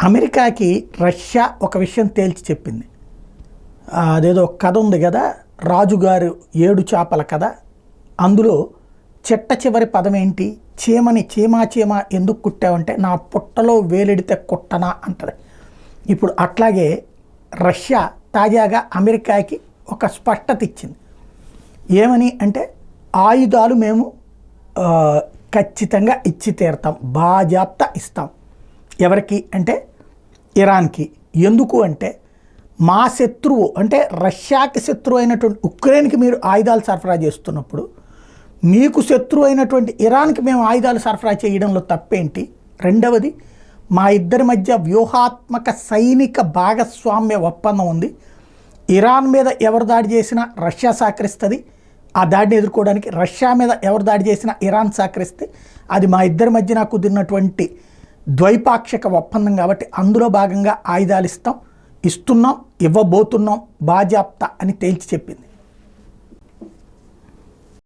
అమెరికాకి రష్యా ఒక విషయం తేల్చి చెప్పింది. అదేదో కథ ఉంది కదా, రాజుగారు 7 చేపల కథ. అందులో చిట్ట చివరి పదం ఏంటి? చీమని చీమా చీమ ఎందుకు కుట్టావంటే నా పుట్టలో వేలెడితే కుట్టనా అంటది. ఇప్పుడు అట్లాగే రష్యా తాజాగా అమెరికాకి ఒక స్పష్టత ఇచ్చింది. ఏమని అంటే ఆయుధాలు మేము ఖచ్చితంగా ఇచ్చి తీరుతాం, బాజాప్తా ఇస్తాం. ఎవరికి అంటే ఇరాన్కి. ఎందుకు అంటే మా శత్రువు అంటే రష్యాకి శత్రువు అయినటువంటి ఉక్రెయిన్కి మీరు ఆయుధాలు సరఫరా చేస్తున్నప్పుడు మీకు శత్రువు అయినటువంటి ఇరాన్కి మేము ఆయుధాలు సరఫరా చేయడంలో తప్పేంటి? రెండవది, మా ఇద్దరి మధ్య వ్యూహాత్మక సైనిక భాగస్వామ్య ఒప్పందం ఉంది. ఇరాన్ మీద ఎవరు దాడి చేసినా రష్యా సహకరిస్తుంది, ఆ దాడిని ఎదుర్కోవడానికి. రష్యా మీద ఎవరు దాడి చేసినా ఇరాన్ సహకరిస్తే అది మా ఇద్దరి మధ్యన కుదిరినటువంటి ద్వైపాక్షిక ఒప్పందం కాబట్టి అందులో భాగంగా ఆయుధాలు ఇస్తున్నాం, ఇవ్వబోతున్నాం బాజాప్తా అని తేల్చి చెప్పింది.